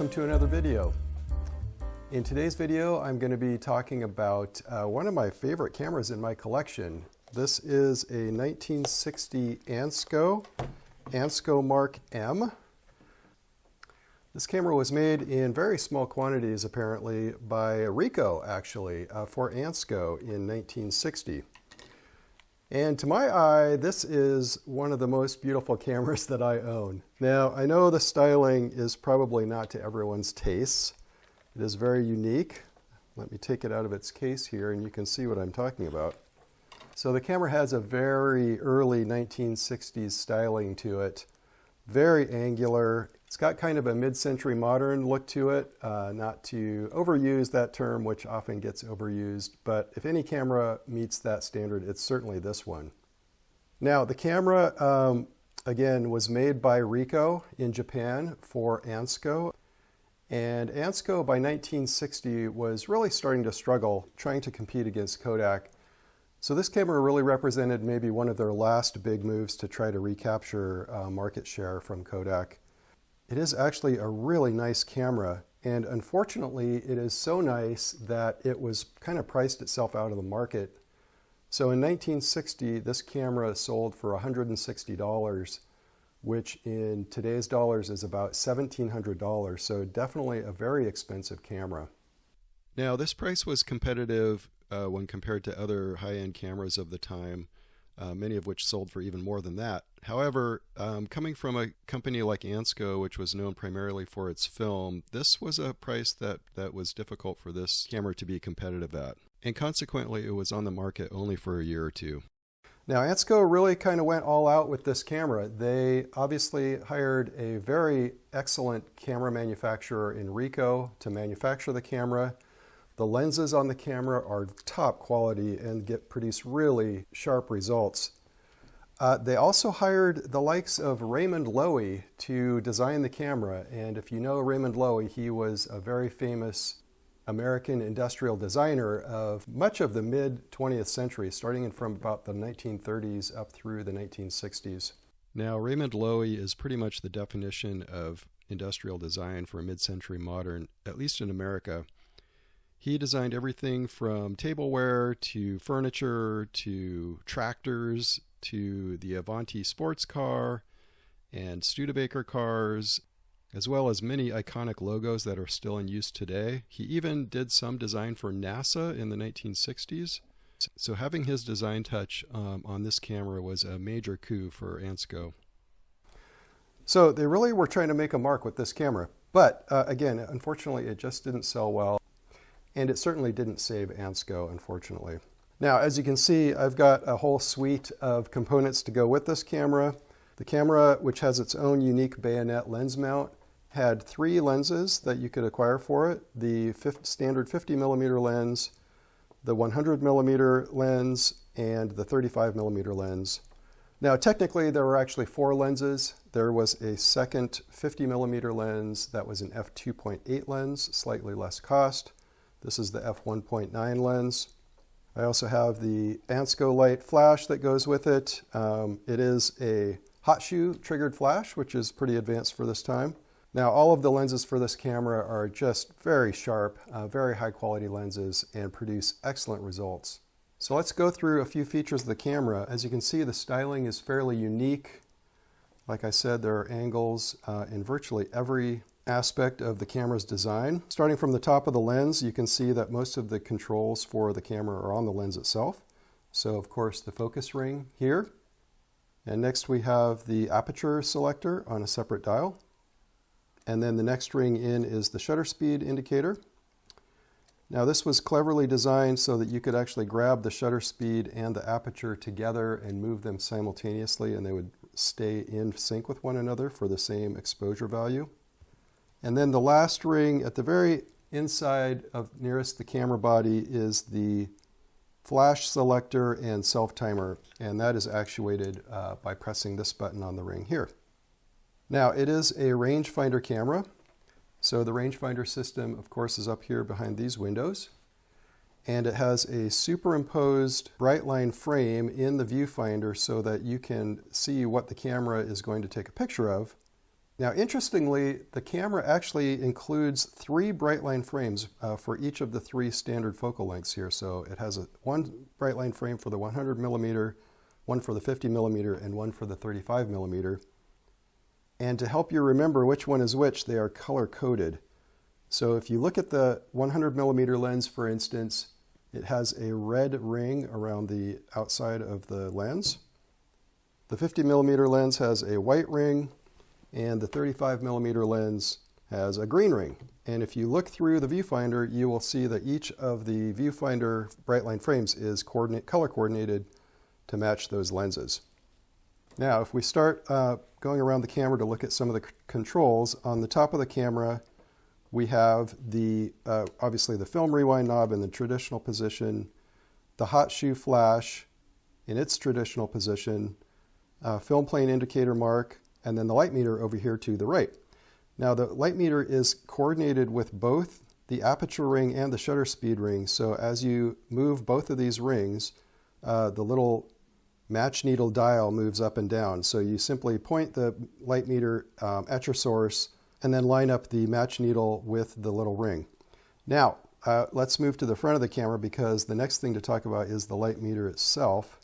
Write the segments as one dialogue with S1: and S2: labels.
S1: welcome to another video. In today's video, I'm going to be talking about one of my favorite cameras in my collection. This is a 1960 Anscomark M. This camera was made in very small quantities, apparently, by Ricoh, actually, for Ansco in 1960. And to my eye, this is one of the most beautiful cameras that I own. Now, I know the styling is probably not to everyone's tastes. It is very unique. Let me take it out of its case here and you can see what I'm talking about. So the camera has a very early 1960s styling to it. Very angular. It's got kind of a mid-century modern look to it. Not to overuse that term, which often gets overused, but if any camera meets that standard, it's certainly this one. Now, the camera, again, was made by Ricoh in Japan for Ansco. And Ansco, by 1960, was really starting to struggle, trying to compete against Kodak. So this camera really represented maybe one of their last big moves to try to recapture market share from Kodak. It is actually a really nice camera, and unfortunately it is so nice that it was kind of priced itself out of the market. So in 1960, this camera sold for $160, which in today's dollars is about $1,700, so definitely a very expensive camera. Now, this price was competitive when compared to other high-end cameras of the time, many of which sold for even more than that. However, coming from a company like Ansco, which was known primarily for its film, this was a price that was difficult for this camera to be competitive at. And consequently, it was on the market only for a year or two. Now, Ansco really kind of went all out with this camera. They obviously hired a very excellent camera manufacturer in Ricoh to manufacture the camera. The lenses on the camera are top quality and produce really sharp results. They also hired the likes of Raymond Loewy to design the camera. And if you know Raymond Loewy, he was a very famous American industrial designer of much of the mid-20th century, starting from about the 1930s up through the 1960s. Now, Raymond Loewy is pretty much the definition of industrial design for a mid-century modern, at least in America. He designed everything from tableware to furniture to tractors to the Avanti sports car and Studebaker cars, as well as many iconic logos that are still in use today. He even did some design for NASA in the 1960s. So having his design touch on this camera was a major coup for Ansco. So they really were trying to make a mark with this camera. But again, unfortunately, it just didn't sell well. And it certainly didn't save Ansco, unfortunately. Now, as you can see, I've got a whole suite of components to go with this camera. The camera, which has its own unique bayonet lens mount, had 3 lenses that you could acquire for it. The standard 50mm lens, the 100mm lens, and the 35mm lens. Now, technically, there were actually 4 lenses. There was a second 50mm lens that was an f2.8 lens, slightly less cost. This is the f1.9 lens. I also have the Ansco light flash that goes with it. It is a hot shoe triggered flash, which is pretty advanced for this time. Now, all of the lenses for this camera are just very sharp, very high quality lenses and produce excellent results. So let's go through a few features of the camera. As you can see, the styling is fairly unique. Like I said, there are angles in virtually every aspect of the camera's design. Starting from the top of the lens, you can see that most of the controls for the camera are on the lens itself. So, of course, the focus ring here. And next we have the aperture selector on a separate dial. And then the next ring in is the shutter speed indicator. Now, this was cleverly designed so that you could actually grab the shutter speed and the aperture together and move them simultaneously, and they would stay in sync with one another for the same exposure value. And then the last ring at the very inside of nearest the camera body is the flash selector and self-timer, and that is actuated by pressing this button on the ring here. Now, it is a rangefinder camera, so the rangefinder system, of course, is up here behind these windows, and it has a superimposed bright line frame in the viewfinder so that you can see what the camera is going to take a picture of. Now, interestingly, the camera actually includes 3 bright line frames for each of the 3 standard focal lengths here. So it has one bright line frame for the 100 millimeter, one for the 50 millimeter, and one for the 35 millimeter. And to help you remember which one is which, they are color coded. So if you look at the 100 millimeter lens, for instance, it has a red ring around the outside of the lens. The 50 millimeter lens has a white ring, and the 35 millimeter lens has a green ring. And if you look through the viewfinder, you will see that each of the viewfinder bright line frames is color coordinated to match those lenses. Now, if we start going around the camera to look at some of the controls, on the top of the camera, we have the obviously the film rewind knob in the traditional position, the hot shoe flash in its traditional position, film plane indicator mark, and then the light meter over here to the right. Now, the light meter is coordinated with both the aperture ring and the shutter speed ring. So as you move both of these rings, the little match needle dial moves up and down. So you simply point the light meter at your source and then line up the match needle with the little ring. Now, let's move to the front of the camera, because the next thing to talk about is the light meter itself.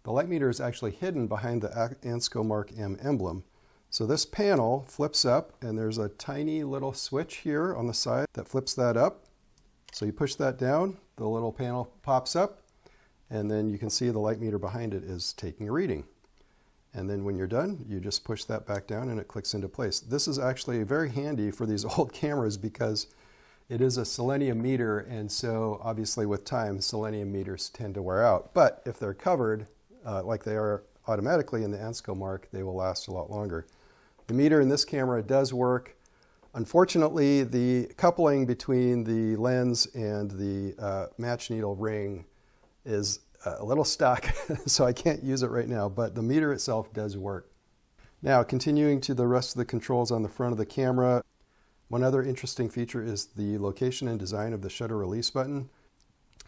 S1: The light meter is actually hidden behind the Anscomark M emblem. So this panel flips up, and there's a tiny little switch here on the side that flips that up. So you push that down, the little panel pops up, and then you can see the light meter behind it is taking a reading. And then when you're done, you just push that back down and it clicks into place. This is actually very handy for these old cameras because it is a selenium meter, and so obviously with time, selenium meters tend to wear out. But if they're covered, like they are automatically in the Anscomark, they will last a lot longer. The meter in this camera does work. Unfortunately, the coupling between the lens and the match needle ring is a little stuck, so I can't use it right now, but the meter itself does work. Now, continuing to the rest of the controls on the front of the camera, one other interesting feature is the location and design of the shutter release button.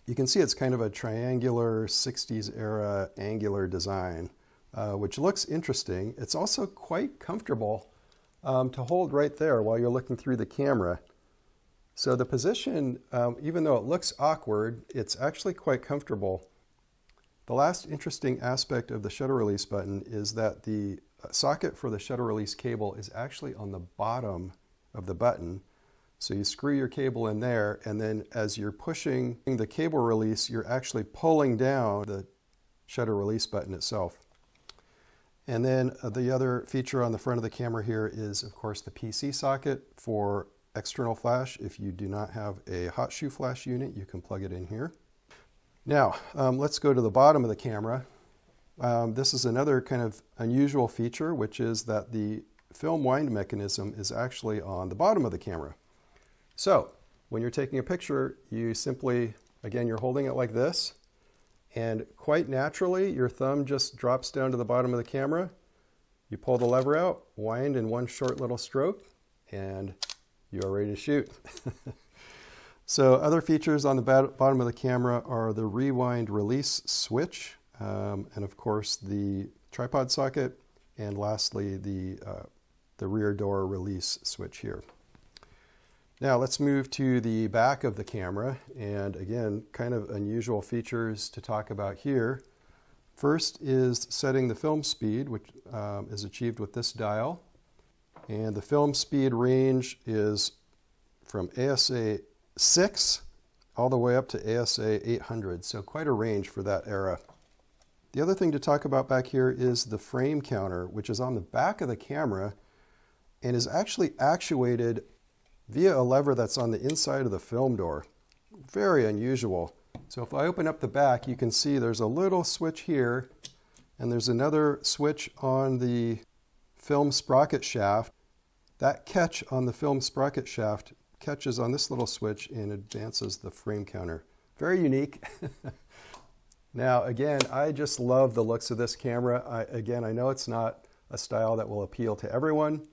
S1: You can see it's kind of a triangular 60s era angular design, which looks interesting. It's also quite comfortable to hold right there while you're looking through the camera. So the position, even though it looks awkward, it's actually quite comfortable. The last interesting aspect of the shutter release button is that the socket for the shutter release cable is actually on the bottom of the button. So you screw your cable in there, and then as you're pushing the cable release, you're actually pulling down the shutter release button itself. And then the other feature on the front of the camera here is, of course, the PC socket for external flash. If you do not have a hot shoe flash unit, you can plug it in here. Now, let's go to the bottom of the camera. This is another kind of unusual feature, which is that the film wind mechanism is actually on the bottom of the camera. So when you're taking a picture, you simply, again, you're holding it like this, and quite naturally, your thumb just drops down to the bottom of the camera. You pull the lever out, wind in one short little stroke, and you are ready to shoot. So other features on the bottom of the camera are the rewind release switch, and of course the tripod socket, and lastly the rear door release switch here. Now let's move to the back of the camera, and again, kind of unusual features to talk about here. First is setting the film speed, which is achieved with this dial, and the film speed range is from ASA 6 all the way up to ASA 800, so quite a range for that era. The other thing to talk about back here is the frame counter, which is on the back of the camera and is actually actuated via a lever that's on the inside of the film door. Very unusual. So if I open up the back, you can see there's a little switch here, and there's another switch on the film sprocket shaft. That catch on the film sprocket shaft catches on this little switch and advances the frame counter. Very unique. Now, again, I just love the looks of this camera. I know it's not a style that will appeal to everyone,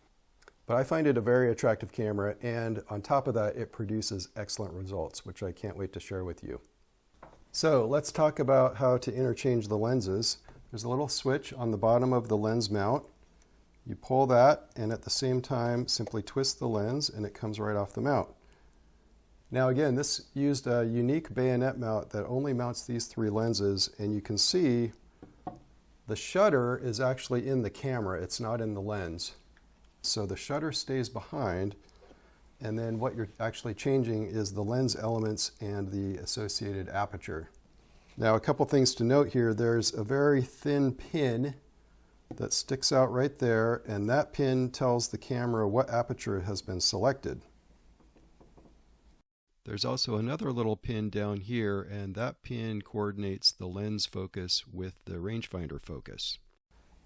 S1: but I find it a very attractive camera, and on top of that, it produces excellent results, which I can't wait to share with you. So let's talk about how to interchange the lenses. There's a little switch on the bottom of the lens mount. You pull that, and at the same time simply twist the lens, and it comes right off the mount. Now again, this used a unique bayonet mount that only mounts these 3 lenses, and you can see the shutter is actually in the camera, it's not in the lens. So the shutter stays behind, and then what you're actually changing is the lens elements and the associated aperture. Now a couple things to note here. There's a very thin pin that sticks out right there, and that pin tells the camera what aperture has been selected. There's also another little pin down here, and that pin coordinates the lens focus with the rangefinder focus.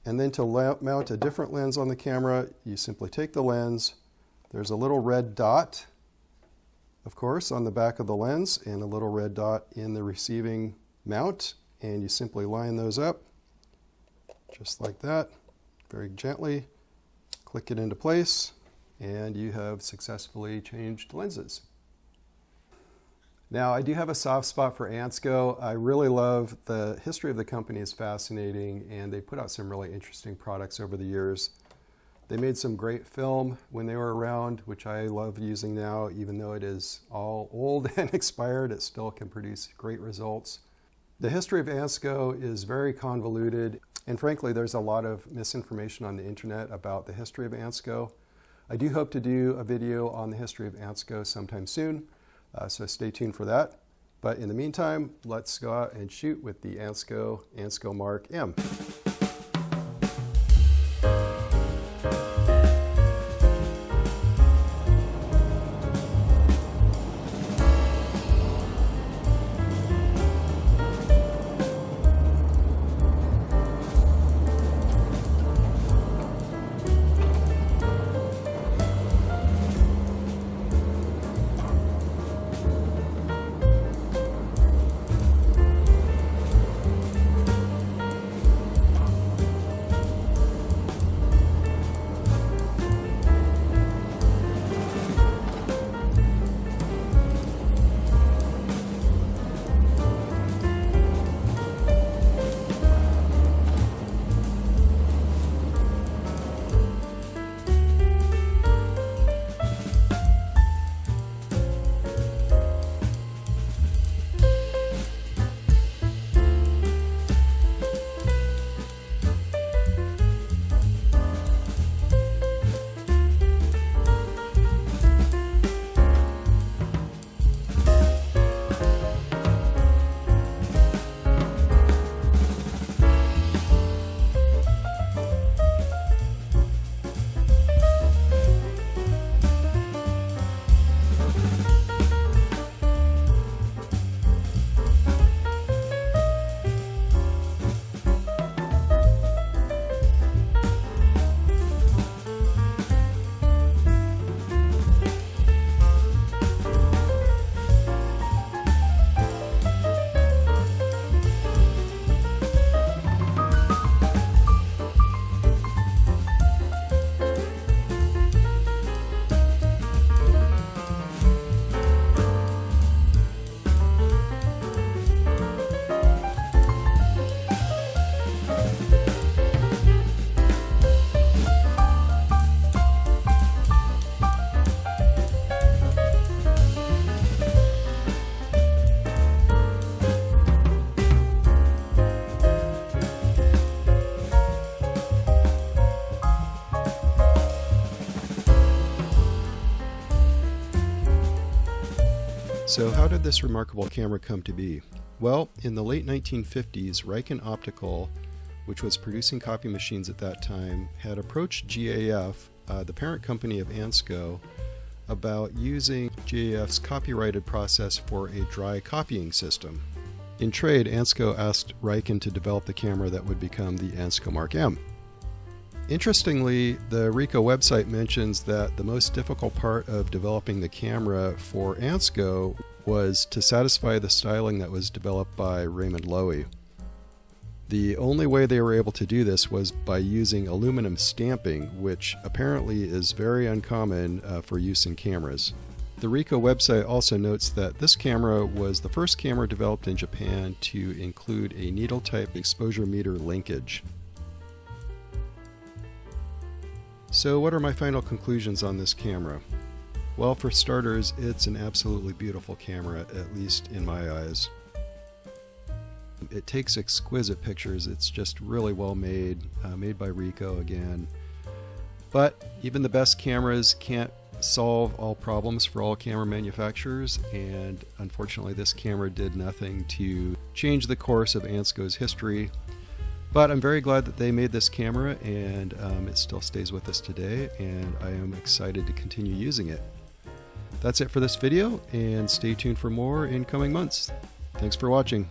S1: And then to mount a different lens on the camera, you simply take the lens. There's a little red dot, of course, on the back of the lens, and a little red dot in the receiving mount, and you simply line those up just like that, very gently. Click it into place, and you have successfully changed lenses. Now, I do have a soft spot for Ansco. I really love the history of the company is fascinating, and they put out some really interesting products over the years. They made some great film when they were around, which I love using now. Even though it is all old and expired, it still can produce great results. The history of Ansco is very convoluted, and frankly, there's a lot of misinformation on the internet about the history of Ansco. I do hope to do a video on the history of Ansco sometime soon, so stay tuned for that. But in the meantime, let's go out and shoot with the Anscomark M. So how did this remarkable camera come to be? Well, in the late 1950s, Riken Optical, which was producing copy machines at that time, had approached GAF, the parent company of Ansco, about using GAF's copyrighted process for a dry copying system. In trade, Ansco asked Riken to develop the camera that would become the Anscomark M. Interestingly, the Ricoh website mentions that the most difficult part of developing the camera for Ansco was to satisfy the styling that was developed by Raymond Loewy. The only way they were able to do this was by using aluminum stamping, which apparently is very uncommon for use in cameras. The Ricoh website also notes that this camera was the first camera developed in Japan to include a needle-type exposure meter linkage. So what are my final conclusions on this camera? Well, for starters, it's an absolutely beautiful camera, at least in my eyes. It takes exquisite pictures. It's just really well made, made by Ricoh again. But even the best cameras can't solve all problems for all camera manufacturers, and unfortunately this camera did nothing to change the course of Ansco's history. But I'm very glad that they made this camera, and it still stays with us today, and I am excited to continue using it. That's it for this video, and stay tuned for more in coming months. Thanks for watching.